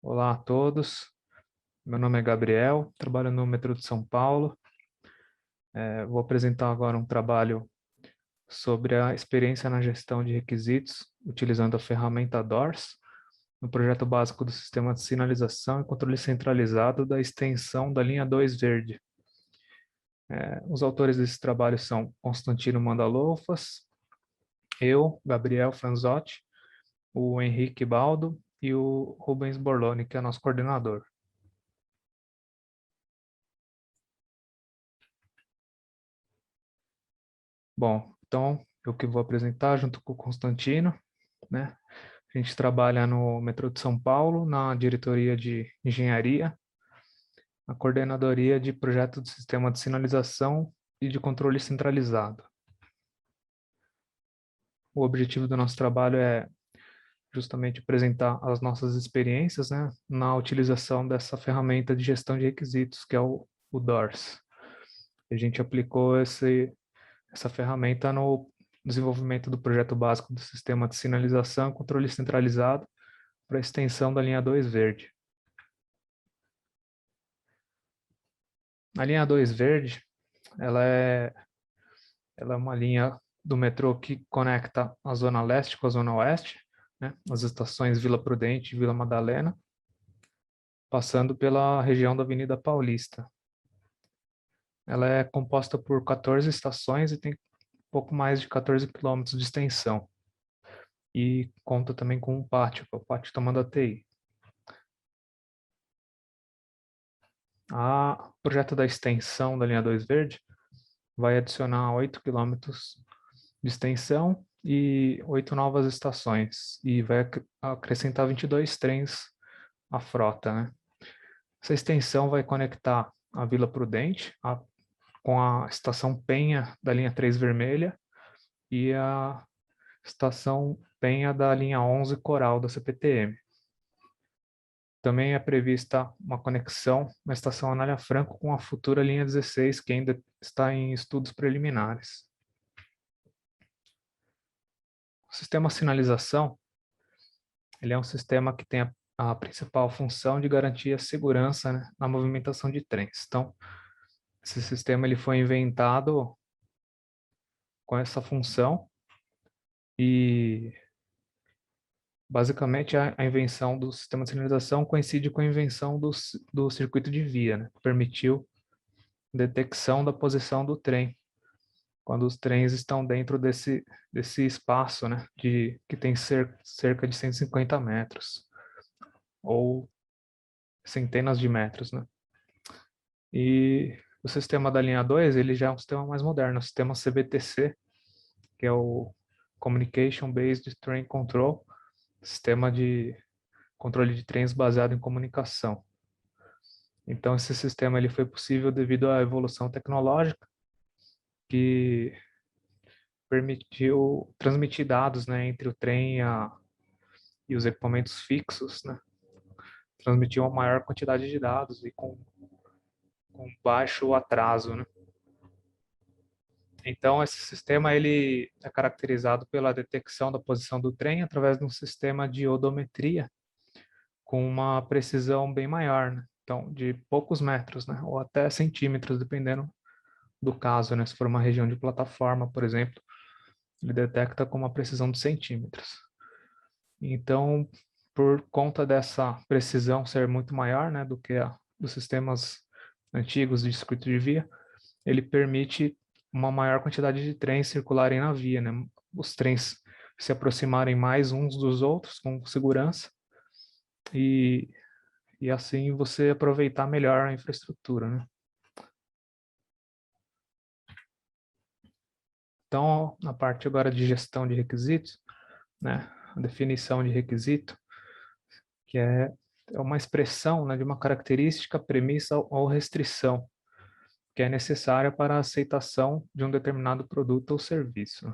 Olá a todos, meu nome é Gabriel, trabalho no metrô de São Paulo. Vou apresentar agora um trabalho sobre a experiência na gestão de requisitos utilizando a ferramenta DORS, no projeto básico do Sistema de Sinalização e Controle Centralizado da extensão da linha 2 verde. Os autores desse trabalho são Constantino Mandalofas, eu, Gabriel Franzotti, o Henrique Baldo e o Rubens Borloni, que é nosso coordenador. Bom, então eu que vou apresentar junto com o Constantino, né? A gente trabalha no metrô de São Paulo, na diretoria de engenharia, na coordenadoria de projeto do sistema de sinalização e de controle centralizado. O objetivo do nosso trabalho é justamente apresentar as nossas experiências, né, na utilização dessa ferramenta de gestão de requisitos, que é o DORS. A gente aplicou essa ferramenta no desenvolvimento do projeto básico do sistema de sinalização e controle centralizado para a extensão da linha 2 verde. A linha 2 verde, ela é, ela é uma linha do metrô que conecta a Zona Leste com a Zona Oeste, né, as estações Vila Prudente e Vila Madalena, passando pela região da Avenida Paulista. Ela é composta por 14 estações e tem pouco mais de 14 quilômetros de extensão. E conta também com um pátio, que é o Pátio Tamanduateí. O projeto da extensão da linha 2 verde vai adicionar 8 quilômetros de extensão e 8 novas estações, e vai acrescentar 22 trens à frota, né? Essa extensão vai conectar a Vila Prudente com a estação Penha da linha 3 vermelha e a estação Penha da linha 11 Coral da CPTM. Também é prevista uma conexão na estação Anália Franco com a futura linha 16, que ainda está em estudos preliminares. O sistema sinalização, ele é um sistema que tem a principal função de garantir a segurança, né, na movimentação de trens. Então, esse sistema ele foi inventado com essa função e basicamente a invenção do sistema de sinalização coincide com a invenção do circuito de via, né, que permitiu detecção da posição do trem quando os trens estão dentro desse espaço, né, que tem cerca de 150 metros ou centenas de metros, né? E o sistema da linha 2, ele já é um sistema mais moderno, o sistema CBTC, que é o Communication Based Train Control, sistema de controle de trens baseado em comunicação. Então, esse sistema ele foi possível devido à evolução tecnológica que permitiu transmitir dados, né, entre o trem e os equipamentos fixos, né? Transmitir uma maior quantidade de dados e com baixo atraso, né? Então, esse sistema ele é caracterizado pela detecção da posição do trem através de um sistema de odometria com uma precisão bem maior, né? Então, de poucos metros, né? Ou até centímetros, dependendo do caso, né? Se for uma região de plataforma, por exemplo, ele detecta com uma precisão de centímetros. Então, por conta dessa precisão ser muito maior, né, do que dos sistemas antigos de circuito de via, ele permite uma maior quantidade de trens circularem na via, né? Os trens se aproximarem mais uns dos outros com segurança e, e assim você aproveitar melhor a infraestrutura, né? Então, na parte agora de gestão de requisitos, né? A definição de requisito, que é uma expressão, né, de uma característica, premissa ou restrição que é necessária para a aceitação de um determinado produto ou serviço.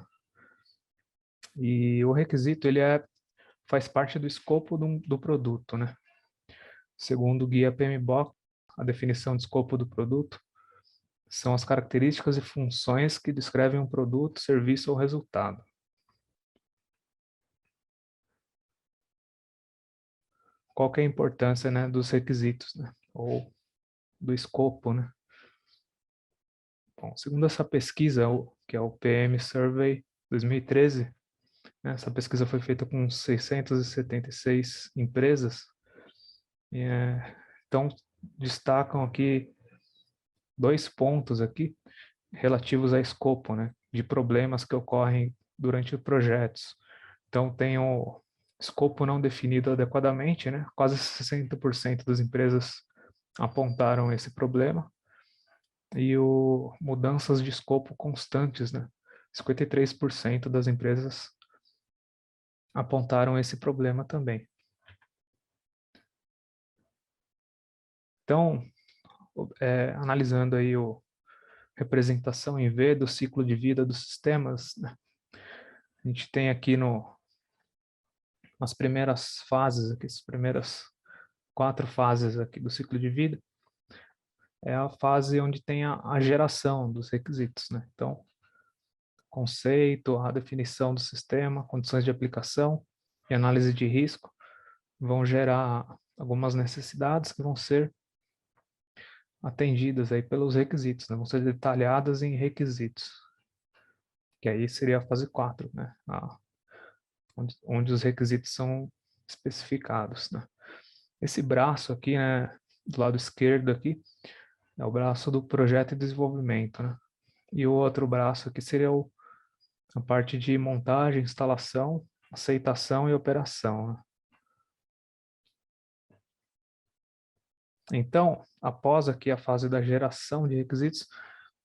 E o requisito ele faz parte do escopo do produto, né? Segundo o guia PMBOK, a definição de escopo do produto são as características e funções que descrevem um produto, serviço ou resultado. qual que é a importância, né, dos requisitos, né, ou do escopo, né. Bom, segundo essa pesquisa, que é o PM Survey 2013, né, essa pesquisa foi feita com 676 empresas, e, então destacam aqui 2 pontos aqui relativos a escopo, né, de problemas que ocorrem durante projetos. Então tem o escopo não definido adequadamente, né, quase 60% das empresas apontaram esse problema, e o mudanças de escopo constantes, né, 53% das empresas apontaram esse problema também. Então, analisando aí o representação em V do ciclo de vida dos sistemas, né, a gente tem aqui nas primeiras fases, aqui, as primeiras 4 fases aqui do ciclo de vida, é a fase onde tem a geração dos requisitos, né? Então, conceito, a definição do sistema, condições de aplicação e análise de risco vão gerar algumas necessidades que vão ser atendidas aí pelos requisitos, né? Vão ser detalhadas em requisitos, que aí seria a fase 4, né? Onde os requisitos são especificados, né? Esse braço aqui, né, do lado esquerdo aqui, é o braço do projeto e desenvolvimento, né? E o outro braço aqui seria a parte de montagem, instalação, aceitação e operação, né? Então, após aqui a fase da geração de requisitos,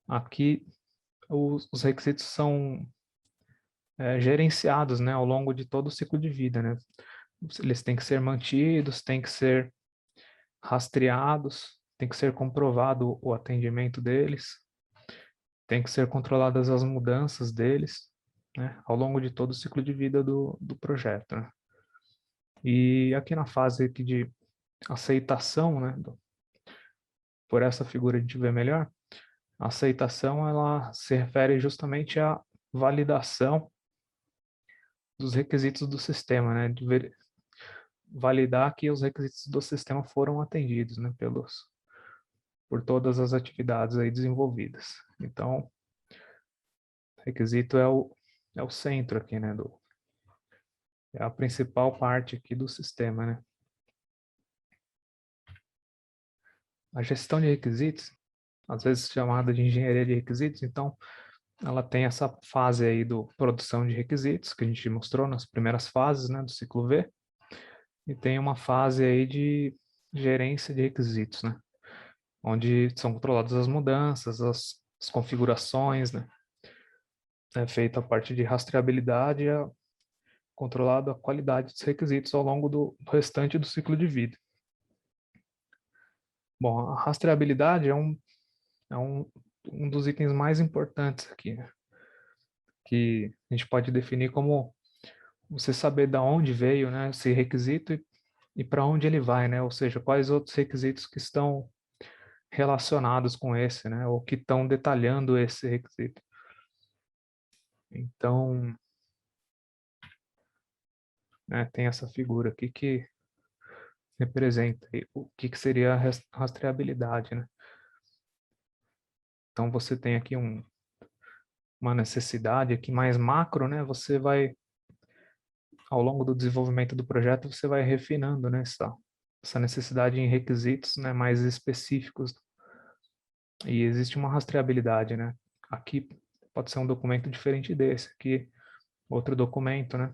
aqui os requisitos são gerenciados, né, ao longo de todo o ciclo de vida, né? Eles têm que ser mantidos, têm que ser rastreados, tem que ser comprovado o atendimento deles, tem que ser controladas as mudanças deles, né, ao longo de todo o ciclo de vida do projeto, né? E aqui na fase aqui de aceitação, né, por essa figura a gente vê melhor, a aceitação ela se refere justamente à validação dos requisitos do sistema, né, de validar que os requisitos do sistema foram atendidos, né, por todas as atividades aí desenvolvidas. Então, requisito é o centro aqui, né, é a principal parte aqui do sistema, né. A gestão de requisitos, às vezes chamada de engenharia de requisitos, então, ela tem essa fase aí do produção de requisitos, que a gente mostrou nas primeiras fases, né, do ciclo V, e tem uma fase aí de gerência de requisitos, né, onde são controladas as mudanças, as configurações, né, é feita a parte de rastreabilidade, controlado a qualidade dos requisitos ao longo do restante do ciclo de vida. Bom, a rastreabilidade é um dos itens mais importantes aqui, né? Que a gente pode definir como você saber da onde veio, né, esse requisito e para onde ele vai, né? Ou seja, quais outros requisitos que estão relacionados com esse, né? Ou que estão detalhando esse requisito. Então, né, tem essa figura aqui que representa o que seria a rastreabilidade, né? Então, você tem aqui uma necessidade aqui mais macro, né? Você vai, ao longo do desenvolvimento do projeto, você vai refinando, né, essa necessidade em requisitos, né, mais específicos. E existe uma rastreabilidade, né? Aqui pode ser um documento diferente desse, aqui outro documento, né?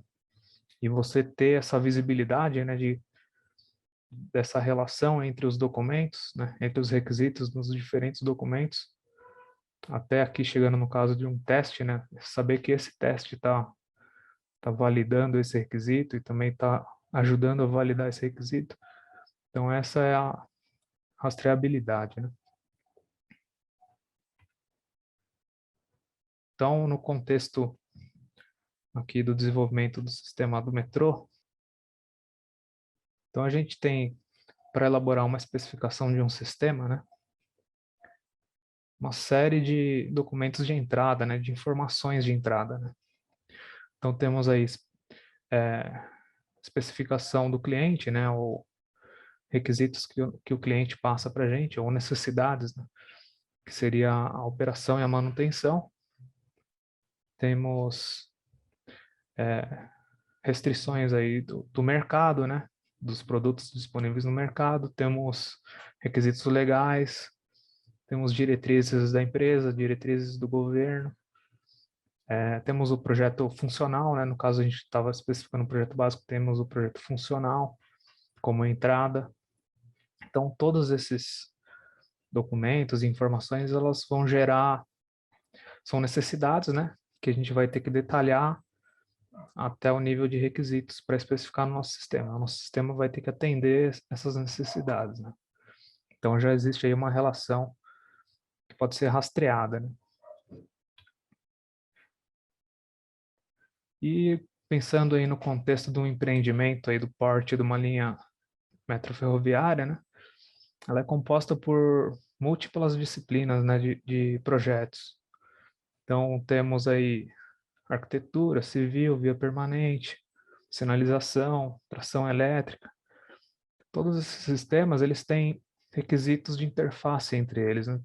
E você ter essa visibilidade, né, dessa relação entre os documentos, né, entre os requisitos nos diferentes documentos, até aqui chegando no caso de um teste, né, saber que esse teste tá validando esse requisito e também está ajudando a validar esse requisito. Então, essa é a rastreabilidade, né? Então, no contexto aqui do desenvolvimento do sistema do metrô, então a gente tem, para elaborar uma especificação de um sistema, né, uma série de documentos de entrada, né, de informações de entrada, né? Então, temos aí é, especificação do cliente, né, requisitos que o cliente passa para a gente, ou necessidades, né? Que seria a operação e a manutenção. Temos restrições aí do mercado, né? Dos produtos disponíveis no mercado. Temos requisitos legais, temos diretrizes da empresa, diretrizes do governo. Temos o projeto funcional, né? No caso, a gente estava especificando o projeto básico, temos o projeto funcional como entrada. Então, todos esses documentos e informações, elas vão gerar, são necessidades, né? Que a gente vai ter que detalhar até o nível de requisitos para especificar no nosso sistema. O nosso sistema vai ter que atender essas necessidades, né? Então, já existe aí uma relação que pode ser rastreada, né? E pensando aí no contexto de um empreendimento aí do porte de uma linha metroferroviária, né? Ela é composta por múltiplas disciplinas, né, de projetos. Então, temos aí arquitetura, civil, via permanente, sinalização, tração elétrica. Todos esses sistemas, eles têm requisitos de interface entre eles, né?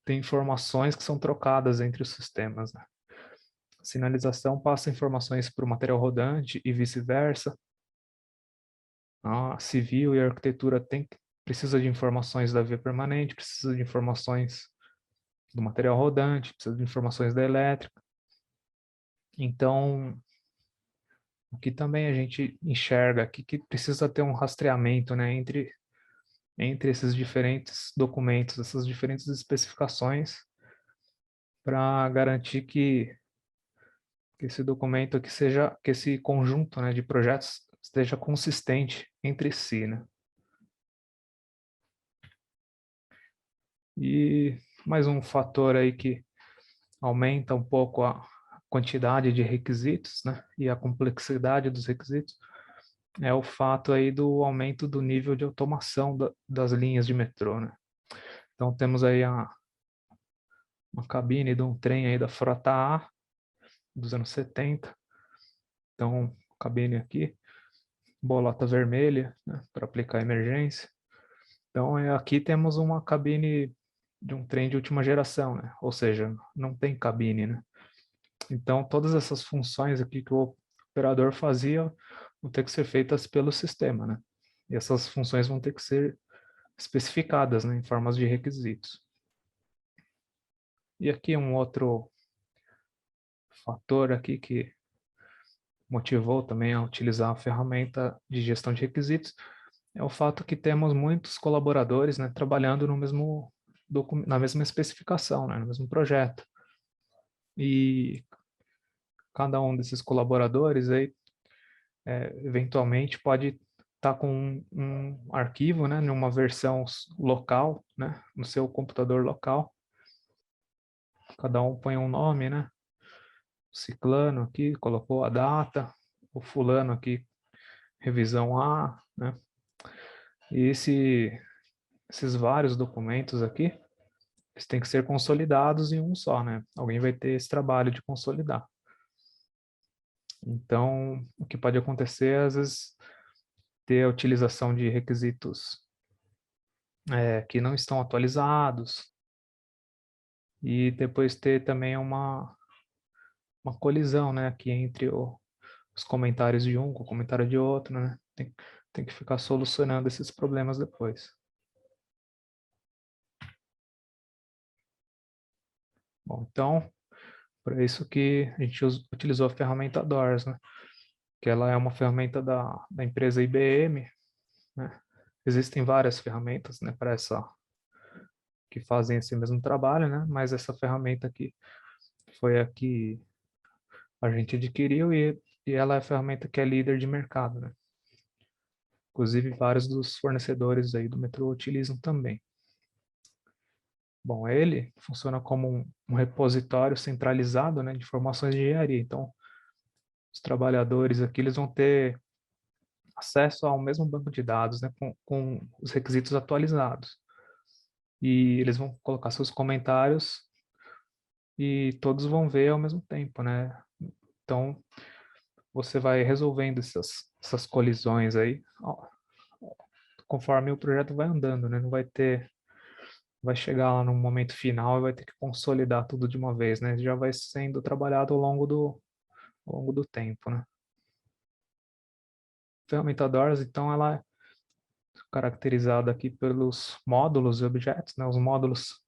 Tem informações que são trocadas entre os sistemas, né? A sinalização passa informações para o material rodante e vice-versa. A civil e a arquitetura precisa de informações da via permanente, precisa de informações do material rodante, precisa de informações da elétrica. Então, o que também a gente enxerga aqui que precisa ter um rastreamento, né, entre esses diferentes documentos, essas diferentes especificações, para garantir que esse documento aqui seja, que esse conjunto, né, de projetos esteja consistente entre si, né? E mais um fator aí que aumenta um pouco a quantidade de requisitos, né, e a complexidade dos requisitos, é o fato aí do aumento do nível de automação das linhas de metrô, né? Então temos aí uma cabine de um trem aí da frota A dos anos 70. Então, cabine aqui, bolota vermelha, né, para aplicar emergência. Então, aqui temos uma cabine de um trem de última geração, né? Ou seja, não tem cabine, né? Então, todas essas funções aqui que o operador fazia vão ter que ser feitas pelo sistema, né? E essas funções vão ter que ser especificadas, né, em formas de requisitos. E aqui um outro fator aqui que motivou também a utilizar a ferramenta de gestão de requisitos é o fato que temos muitos colaboradores, né, trabalhando no mesmo na mesma especificação, né, no mesmo projeto. E cada um desses colaboradores aí, eventualmente pode estar com um arquivo, né, numa versão local, né, no seu computador local. Cada um põe um nome, né? O ciclano aqui colocou a data, o fulano aqui revisão A, né? E esses vários documentos aqui, eles têm que ser consolidados em um só, né? Alguém vai ter esse trabalho de consolidar. Então, o que pode acontecer é, às vezes, ter a utilização de requisitos que não estão atualizados e depois ter também uma colisão, né? Aqui entre os comentários de um com o comentário de outro, né? Tem que ficar solucionando esses problemas depois. Bom, então, para isso que a gente utilizou a ferramenta Doors, né? Que ela é uma ferramenta da empresa IBM, né? Existem várias ferramentas, né, para essa que fazem esse mesmo trabalho, né? Mas essa ferramenta aqui foi a que a gente adquiriu e ela é a ferramenta que é líder de mercado, né? Inclusive vários dos fornecedores aí do metrô utilizam também. Bom, ele funciona como um repositório centralizado, né, de informações de engenharia. Então, os trabalhadores aqui eles vão ter acesso ao mesmo banco de dados, né, com os requisitos atualizados. E eles vão colocar seus comentários e todos vão ver ao mesmo tempo, né? Então, você vai resolvendo essas colisões aí conforme o projeto vai andando, né? Não vai chegar lá no momento final e vai ter que consolidar tudo de uma vez, né? Já vai sendo trabalhado ao longo do tempo, né? A ferramenta Doors, então, ela é caracterizada aqui pelos módulos e objetos, né? Os módulos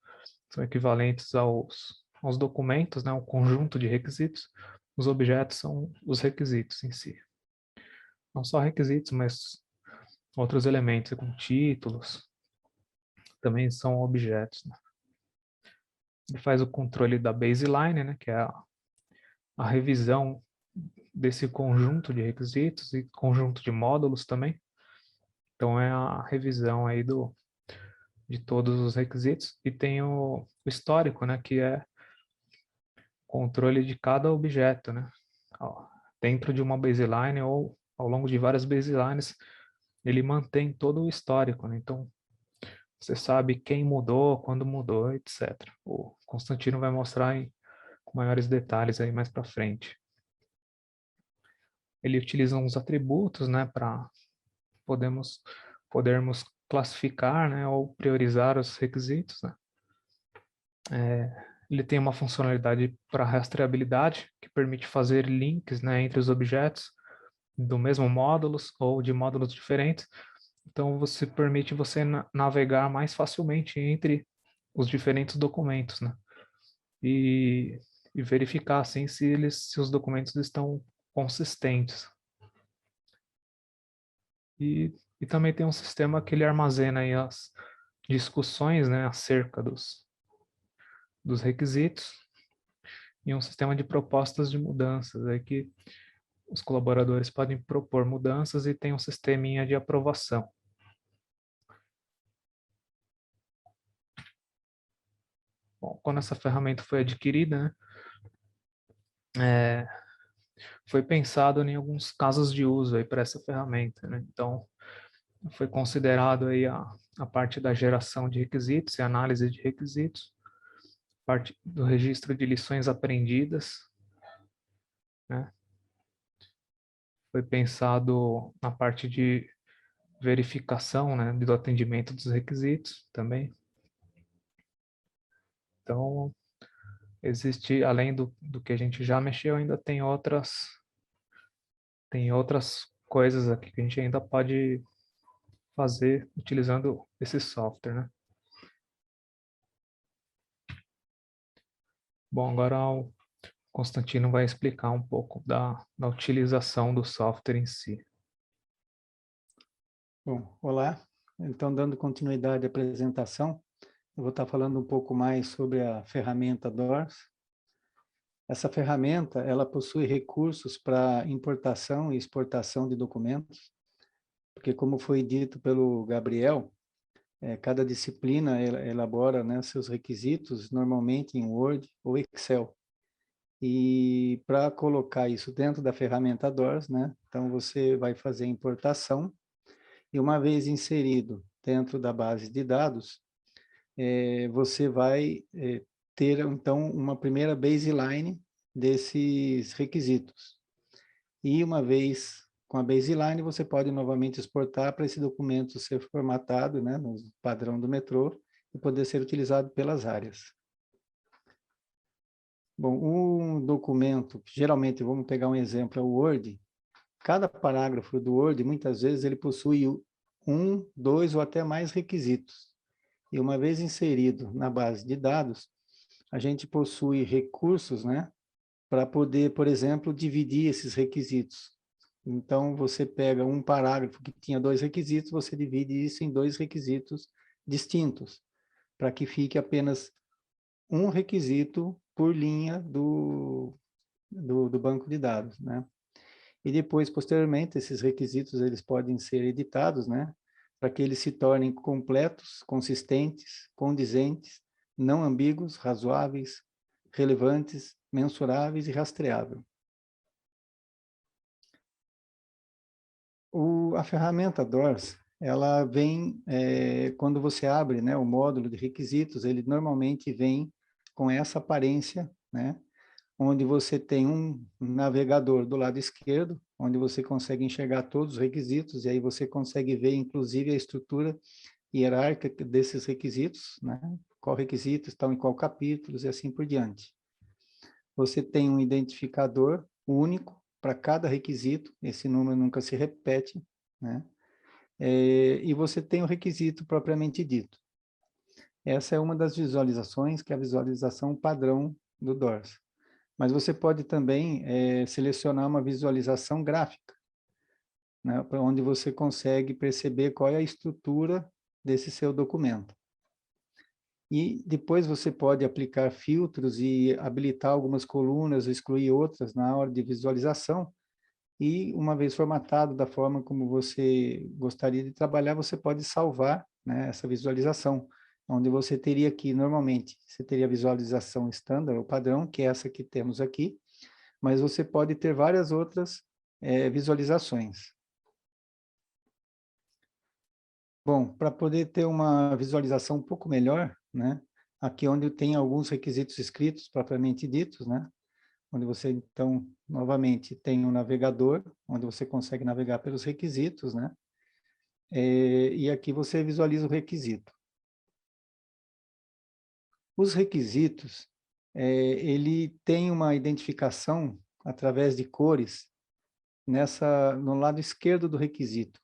são equivalentes aos documentos, né? Um conjunto de requisitos. Os objetos são os requisitos em si. Não só requisitos, mas outros elementos, como títulos, também são objetos, né? Ele faz o controle da baseline, né? Que é a revisão desse conjunto de requisitos e conjunto de módulos também. Então, é a revisão aí de todos os requisitos. E tem o histórico, né? Que é controle de cada objeto, né? Dentro de uma baseline ou ao longo de várias baselines, ele mantém todo o histórico, né? Então, você sabe quem mudou, quando mudou, etc. O Constantino vai mostrar com maiores detalhes aí mais para frente. Ele utiliza uns atributos, né, para podermos classificar, né, ou priorizar os requisitos, né? Ele tem uma funcionalidade para rastreabilidade, que permite fazer links, né, entre os objetos do mesmo módulos ou de módulos diferentes. Então, permite você navegar mais facilmente entre os diferentes documentos, né? E, e verificar, assim, se os documentos estão consistentes. E também tem um sistema que ele armazena aí as discussões, né, acerca dos requisitos e um sistema de propostas de mudanças, aí que os colaboradores podem propor mudanças e tem um sisteminha de aprovação. Bom, quando essa ferramenta foi adquirida, né, foi pensado em alguns casos de uso aí para essa ferramenta, né? Então, foi considerado aí a parte da geração de requisitos e análise de requisitos, parte do registro de lições aprendidas, né? Foi pensado na parte de verificação, né, do atendimento dos requisitos também. Então, existe, além do que a gente já mexeu, ainda tem outras coisas aqui que a gente ainda pode fazer utilizando esse software, né? Bom, agora o Constantino vai explicar um pouco da utilização do software em si. Bom, olá. Então, dando continuidade à apresentação, eu vou estar falando um pouco mais sobre a ferramenta Doors. Essa ferramenta, ela possui recursos para importação e exportação de documentos, porque como foi dito pelo Gabriel, cada disciplina elabora, né, seus requisitos, normalmente em Word ou Excel. E para colocar isso dentro da ferramenta Doors, né, então você vai fazer a importação, e uma vez inserido dentro da base de dados, você vai ter, então, uma primeira baseline desses requisitos. E uma vez com a baseline, você pode novamente exportar para esse documento ser formatado, né, no padrão do metrô, e poder ser utilizado pelas áreas. Bom, um documento, geralmente, vamos pegar um exemplo, é o Word. Cada parágrafo do Word, muitas vezes, ele possui um, dois ou até mais requisitos. E uma vez inserido na base de dados, a gente possui recursos, né, para poder, por exemplo, dividir esses requisitos. Então, você pega um parágrafo que tinha 2 requisitos, você divide isso em 2 requisitos distintos, para que fique apenas um requisito por linha do banco de dados, né? E depois, posteriormente, esses requisitos eles podem ser editados, né, para que eles se tornem completos, consistentes, condizentes, não ambíguos, razoáveis, relevantes, mensuráveis e rastreáveis. A ferramenta Doors, ela vem, quando você abre, né, o módulo de requisitos, ele normalmente vem com essa aparência, né, onde você tem um navegador do lado esquerdo, onde você consegue enxergar todos os requisitos, e aí você consegue ver, inclusive, a estrutura hierárquica desses requisitos, né? Qual requisito está em qual capítulo e assim por diante. Você tem um identificador único para cada requisito, esse número nunca se repete, né? E você tem o requisito propriamente dito. Essa é uma das visualizações, que é a visualização padrão do DORS. Mas você pode também selecionar uma visualização gráfica, né, onde você consegue perceber qual é a estrutura desse seu documento. E depois você pode aplicar filtros e habilitar algumas colunas, excluir outras na hora de visualização. E uma vez formatado da forma como você gostaria de trabalhar, você pode salvar, né, essa visualização, onde você teria aqui, normalmente, você teria a visualização standard, ou padrão, que é essa que temos aqui, mas você pode ter várias outras visualizações. Bom, para poder ter uma visualização um pouco melhor, né, aqui onde tem alguns requisitos escritos, propriamente ditos, né, onde você, então, novamente, tem um navegador, onde você consegue navegar pelos requisitos, né, e aqui você visualiza o requisito. Os requisitos, ele tem uma identificação através de cores no lado esquerdo do requisito,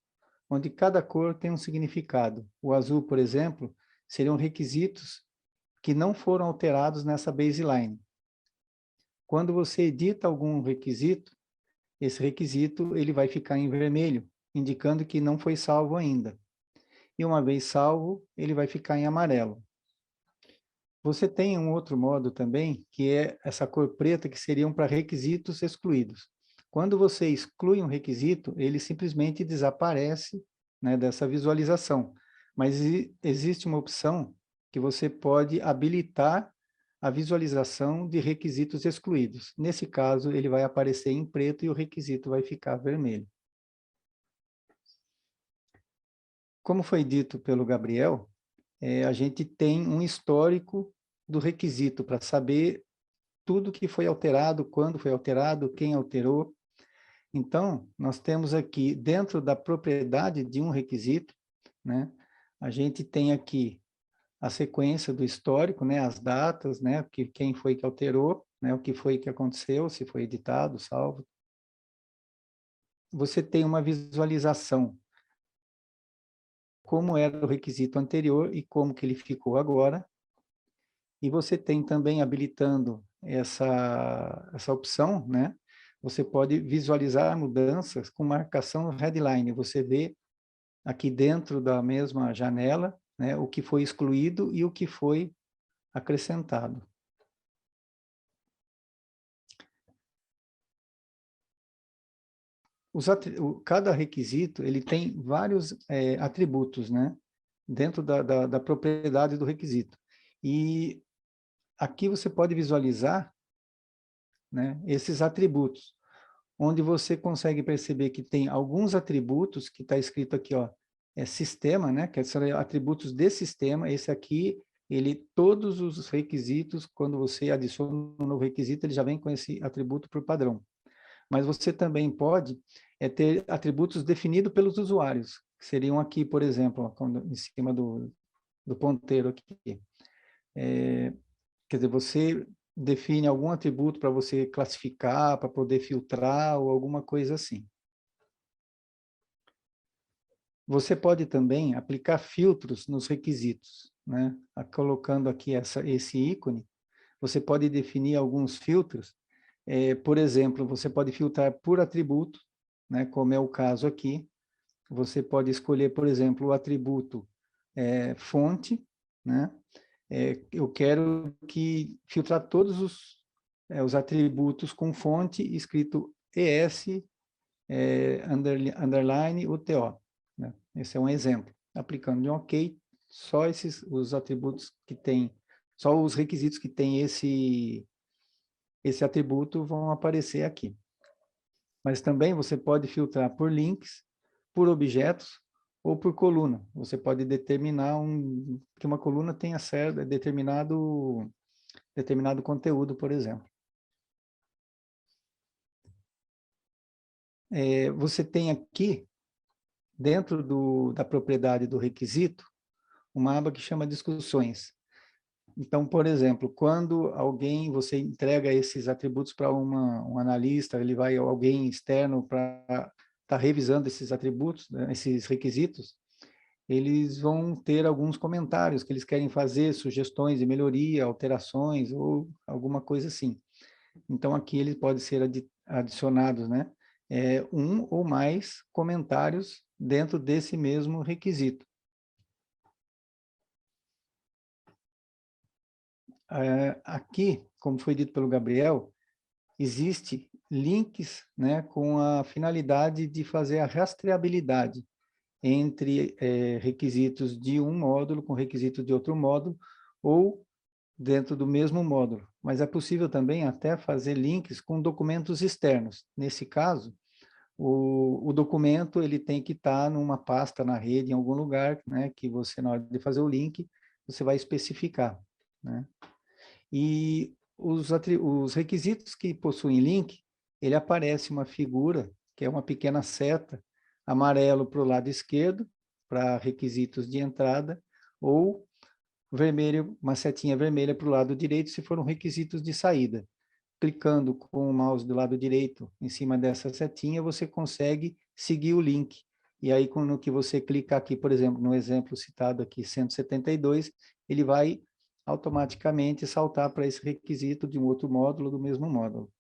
onde cada cor tem um significado. O azul, por exemplo, seriam requisitos que não foram alterados nessa baseline. Quando você edita algum requisito, esse requisito ele vai ficar em vermelho, indicando que não foi salvo ainda. E uma vez salvo, ele vai ficar em amarelo. Você tem um outro modo também, que é essa cor preta, que seriam para requisitos excluídos. Quando você exclui um requisito, ele simplesmente desaparece, né, dessa visualização. Mas existe uma opção que você pode habilitar a visualização de requisitos excluídos. Nesse caso, ele vai aparecer em preto e o requisito vai ficar vermelho. Como foi dito pelo Gabriel, a gente tem um histórico do requisito para saber tudo que foi alterado, quando foi alterado, quem alterou. Então, nós temos aqui, dentro da propriedade de um requisito, né, a gente tem aqui a sequência do histórico, né, as datas, né, quem foi que alterou, né, o que foi que aconteceu, se foi editado, salvo. Você tem uma visualização, como era o requisito anterior e como que ele ficou agora. E você tem também, habilitando essa opção, né, você pode visualizar mudanças com marcação headline. Você vê aqui dentro da mesma janela, né, o que foi excluído e o que foi acrescentado. Cada requisito ele tem vários atributos, né, dentro da propriedade do requisito. E aqui você pode visualizar, né, esses atributos, onde você consegue perceber que tem alguns atributos que está escrito aqui, ó, sistema, né, que são atributos de sistema. Esse aqui, todos os requisitos, quando você adiciona um novo requisito, ele já vem com esse atributo por padrão. Mas você também pode ter atributos definidos pelos usuários, que seriam aqui, por exemplo, ó, em cima do ponteiro aqui. Quer dizer, você define algum atributo para você classificar, para poder filtrar ou alguma coisa assim. Você pode também aplicar filtros nos requisitos, né? Colocando aqui esse ícone, você pode definir alguns filtros. Por exemplo, você pode filtrar por atributo, né? Como é o caso aqui. Você pode escolher, por exemplo, o atributo fonte, né? Eu quero filtrar todos os atributos com fonte escrito ES, underline UTO. Né? Esse é um exemplo. Aplicando de um OK, só os atributos que tem, só os requisitos que tem esse atributo vão aparecer aqui. Mas também você pode filtrar por links, por objetos ou por coluna. Você pode determinar que uma coluna tenha determinado conteúdo, por exemplo. você tem aqui, dentro da propriedade do requisito, uma aba que chama discussões. Então, por exemplo, quando você entrega esses atributos para um analista, ele vai alguém externo para estar revisando esses atributos, né, esses requisitos, eles vão ter alguns comentários que eles querem fazer, sugestões de melhoria, alterações ou alguma coisa assim. Então, aqui eles podem ser adicionados, né? Um ou mais comentários dentro desse mesmo requisito. Aqui, como foi dito pelo Gabriel, existe links, né, com a finalidade de fazer a rastreabilidade entre requisitos de um módulo com requisitos de outro módulo, ou dentro do mesmo módulo. Mas é possível também até fazer links com documentos externos. Nesse caso, o documento ele tem que estar numa pasta na rede, em algum lugar, né, que você, na hora de fazer o link, você vai especificar, né? E os requisitos que possuem link, ele aparece uma figura, que é uma pequena seta, amarelo para o lado esquerdo, para requisitos de entrada, ou vermelho, uma setinha vermelha para o lado direito, se foram requisitos de saída. Clicando com o mouse do lado direito em cima dessa setinha, você consegue seguir o link. E aí, quando que você clicar aqui, por exemplo, no exemplo citado aqui, 172, ele vai automaticamente saltar para esse requisito de um outro módulo do mesmo módulo.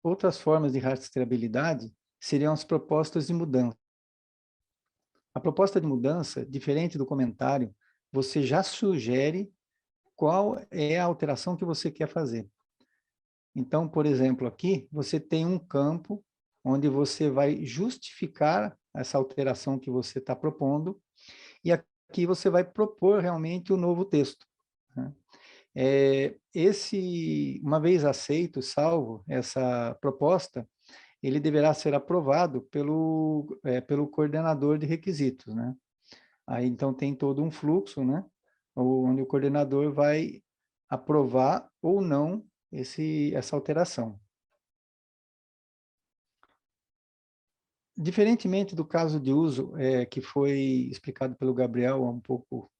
Outras formas de rastreabilidade seriam as propostas de mudança. A proposta de mudança, diferente do comentário, você já sugere qual é a alteração que você quer fazer. Então, por exemplo, aqui você tem um campo onde você vai justificar essa alteração que você está propondo, e aqui você vai propor realmente o novo texto, né? Uma vez aceito, salvo essa proposta, ele deverá ser aprovado pelo coordenador de requisitos, né? Aí, então, tem todo um fluxo, né? Onde o coordenador vai aprovar ou não essa alteração. Diferentemente do caso de uso, que foi explicado pelo Gabriel há um pouco,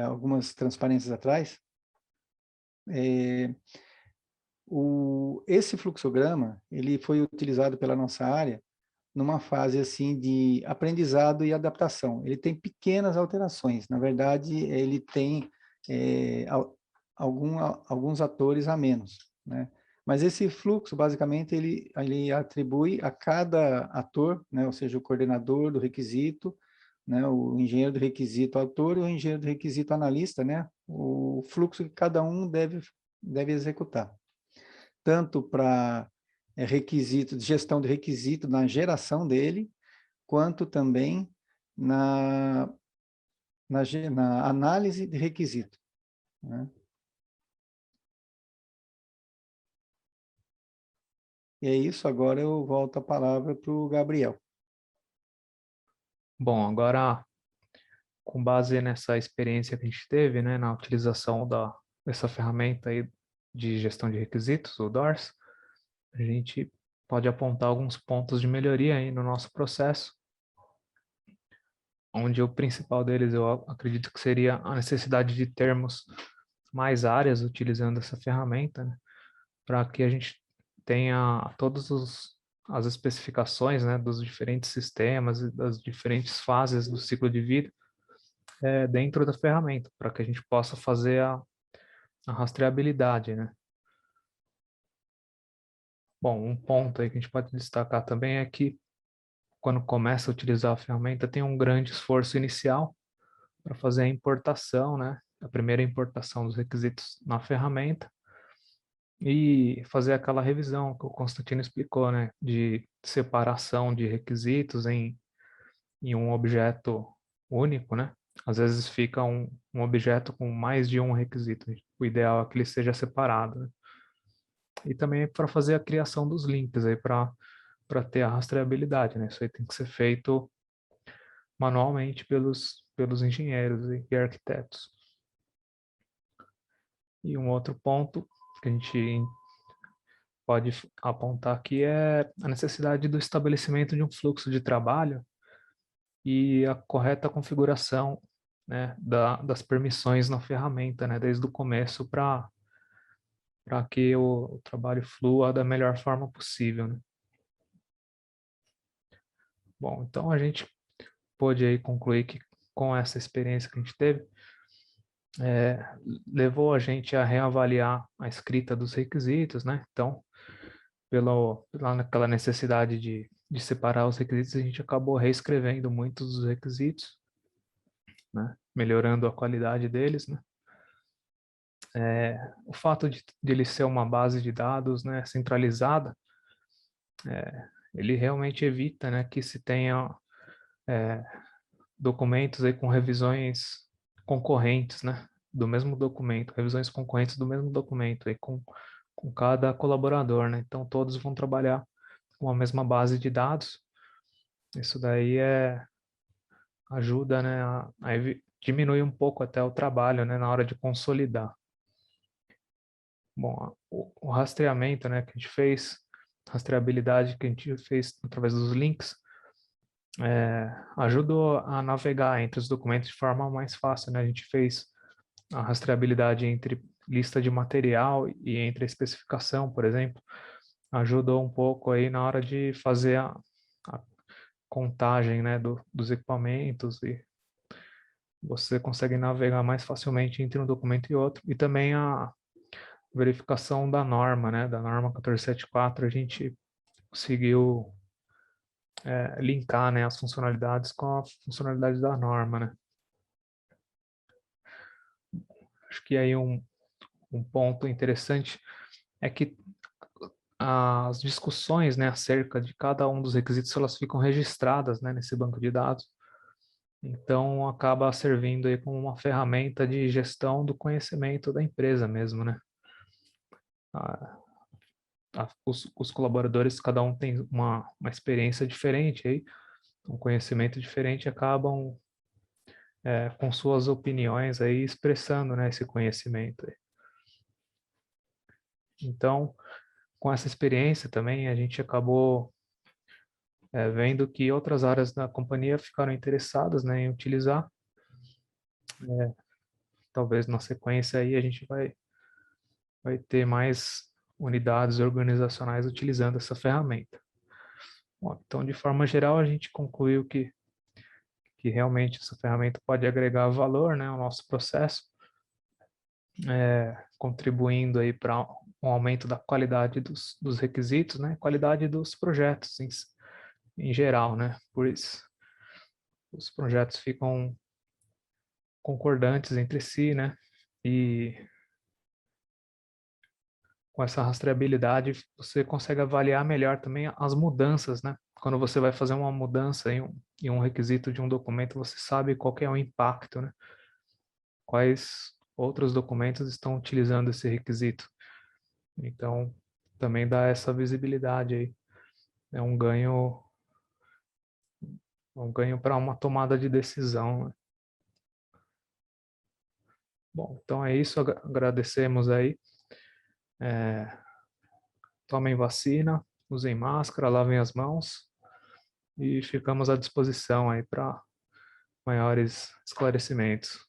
algumas transparências atrás, esse fluxograma, ele foi utilizado pela nossa área numa fase assim de aprendizado e adaptação. Ele tem pequenas alterações, na verdade, ele tem alguns atores a menos, né? Mas esse fluxo, basicamente, ele atribui a cada ator, né, ou seja, o coordenador do requisito, né, o engenheiro do requisito autor e o engenheiro do requisito analista, né, o fluxo que cada um deve executar. Tanto para requisito, gestão de requisito, na geração dele, quanto também na análise de requisito, né? E é isso, agora eu volto a palavra para o Gabriel. Bom, agora, com base nessa experiência que a gente teve, né, na utilização dessa ferramenta aí de gestão de requisitos, o DORS, a gente pode apontar alguns pontos de melhoria aí no nosso processo, onde o principal deles eu acredito que seria a necessidade de termos mais áreas utilizando essa ferramenta, né, para que a gente tenha as especificações, né, dos diferentes sistemas e das diferentes fases do ciclo de vida dentro da ferramenta, para que a gente possa fazer a rastreabilidade, né? Bom, um ponto aí que a gente pode destacar também é que quando começa a utilizar a ferramenta tem um grande esforço inicial para fazer a importação, né? A primeira importação dos requisitos na ferramenta e fazer aquela revisão que o Constantino explicou, né? De separação de requisitos em um objeto único, né? Às vezes fica um objeto com mais de um requisito. O ideal é que ele seja separado, né? E também para fazer a criação dos links aí para ter a rastreabilidade, né? Isso aí tem que ser feito manualmente pelos engenheiros e arquitetos. E um outro ponto que a gente pode apontar aqui é a necessidade do estabelecimento de um fluxo de trabalho e a correta configuração, né, das permissões na ferramenta, né, desde o começo para que o trabalho flua da melhor forma possível, né? Bom, então a gente pôde aí concluir que com essa experiência que a gente teve, levou a gente a reavaliar a escrita dos requisitos, né? Então, pela naquela necessidade de separar os requisitos, a gente acabou reescrevendo muitos dos requisitos, né? Melhorando a qualidade deles, né? O fato de ele ser uma base de dados, né, centralizada, ele realmente evita, né, que se tenha documentos aí com revisões concorrentes, né, do mesmo documento, revisões concorrentes do mesmo documento aí com cada colaborador, né? Então todos vão trabalhar com a mesma base de dados. Isso daí ajuda, né, diminuir um pouco até o trabalho, né, na hora de consolidar. Bom, o rastreamento, né, que a gente fez, rastreabilidade que a gente fez através dos links, ajudou a navegar entre os documentos de forma mais fácil, né? A gente fez a rastreabilidade entre lista de material e entre a especificação, por exemplo, ajudou um pouco aí na hora de fazer a contagem, né, dos equipamentos, e você consegue navegar mais facilmente entre um documento e outro. E também a verificação da norma, né, da norma 1474, a gente conseguiu linkar, né, as funcionalidades com a funcionalidade da norma, né. Acho que aí um ponto interessante é que as discussões, né, acerca de cada um dos requisitos, elas ficam registradas, né, nesse banco de dados. Então, acaba servindo aí como uma ferramenta de gestão do conhecimento da empresa mesmo, né? Os colaboradores, cada um tem uma experiência diferente aí, um conhecimento diferente, acabam com suas opiniões aí expressando, né, esse conhecimento aí. Então, com essa experiência também, a gente acabou vendo que outras áreas da companhia ficaram interessadas, né, em utilizar. Talvez na sequência aí a gente vai ter mais unidades organizacionais utilizando essa ferramenta. Bom, então, de forma geral, a gente concluiu que realmente essa ferramenta pode agregar valor, né, ao nosso processo, contribuindo aí para um aumento da qualidade dos requisitos, né, qualidade dos projetos em geral, né, por isso os projetos ficam concordantes entre si, né, e com essa rastreabilidade você consegue avaliar melhor também as mudanças, né? Quando você vai fazer uma mudança em um requisito de um documento, você sabe qual que é o impacto, né? Quais outros documentos estão utilizando esse requisito. Então, também dá essa visibilidade aí. É um ganho para uma tomada de decisão, né? Bom, então é isso. Agradecemos aí. Tomem vacina, usem máscara, lavem as mãos e ficamos à disposição aí para maiores esclarecimentos.